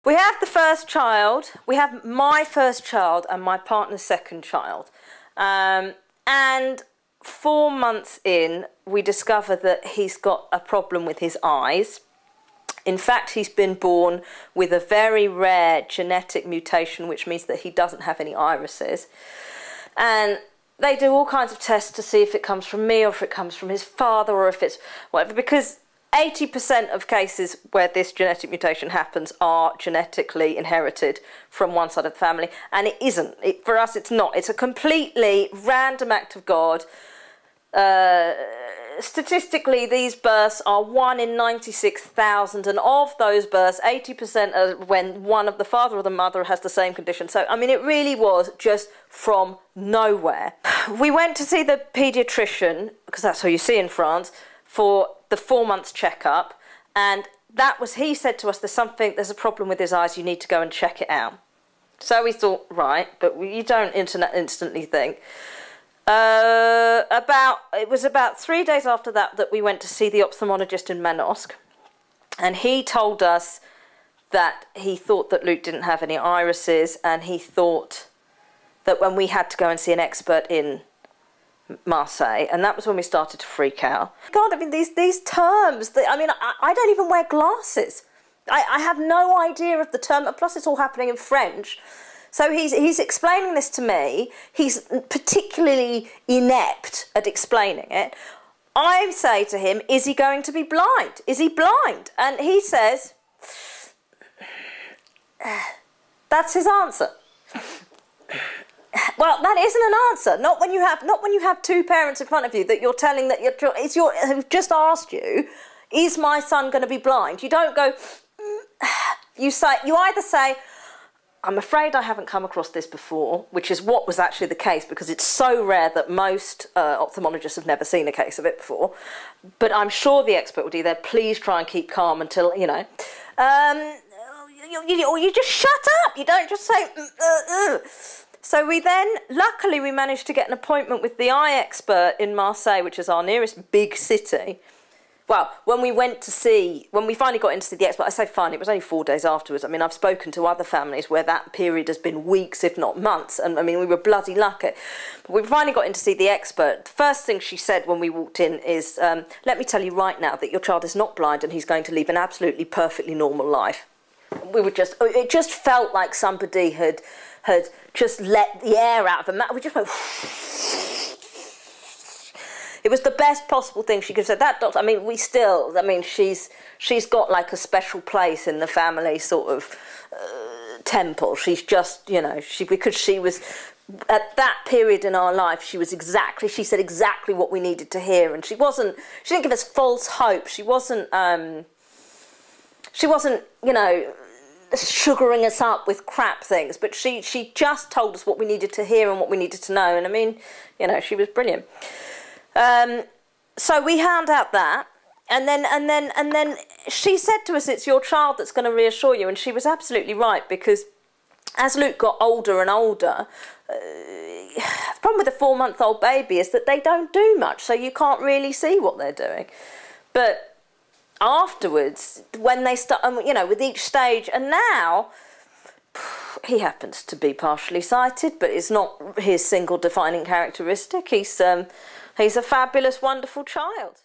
We have the first child, we have my first child and my partner's second child. And 4 months in, we discover that he's got a problem with his eyes. In fact, he's been born with a very rare genetic mutation, which means that he doesn't have any irises. And they do all kinds of tests to see if it comes from me or if it comes from his father or if it's whatever, because 80% of cases where this genetic mutation happens are genetically inherited from one side of the family, and it isn't. For us, it's not. It's a completely random act of God. Statistically, these births are 1 in 96,000, and of those births, 80% are when one of the father or the mother has the same condition. So, I mean, it really was just from nowhere. We went to see the paediatrician, because that's who you see in France, for the 4 months checkup, and that was, he said to us, there's a problem with his eyes, you need to go and check it out. So we thought, right, but you don't instantly think. It was about 3 days after that we went to see the ophthalmologist in Manosque, and he told us that he thought that Luke didn't have any irises, and he thought that when we had to go and see an expert in Marseille, and that was when we started to freak out. God, I mean, these terms, I don't even wear glasses. I have no idea of the term, and plus it's all happening in French. So he's explaining this to me. He's particularly inept at explaining it. I say to him, is he going to be blind? Is he blind? And he says, that's his answer. Well, that isn't an answer. Not when you have two parents in front of you that you're telling that who've just asked you, is my son going to be blind? You don't go. You either say, I'm afraid I haven't come across this before, which is what was actually the case, because it's so rare that most ophthalmologists have never seen a case of it before. But I'm sure the expert would either please try and keep calm until, you know. Or you just shut up. You don't just say. So luckily we managed to get an appointment with the eye expert in Marseille, which is our nearest big city. Well, when we finally got in to see the expert, I say finally, it was only 4 days afterwards. I mean, I've spoken to other families where that period has been weeks, if not months, and I mean, we were bloody lucky. But we finally got in to see the expert. The first thing she said when we walked in is, let me tell you right now that your child is not blind and he's going to live an absolutely perfectly normal life. It just felt like somebody had just let the air out of a mouth. We just went. It was the best possible thing she could have said. That doctor, she's got like a special place in the family sort of temple. She's just, you know, because she was, at that period in our life, she said exactly what we needed to hear. And she didn't give us false hope. She wasn't, you know, sugaring us up with crap things, but she just told us what we needed to hear and what we needed to know. And I mean, you know, she was brilliant. So we found out that, and then she said to us, it's your child that's going to reassure you, and she was absolutely right, because as Luke got older and older, the problem with a 4-month-old baby is that they don't do much, so you can't really see what they're doing. But afterwards, when they start, you know, with each stage, and now he happens to be partially sighted, but it's not his single defining characteristic. He's a fabulous, wonderful child.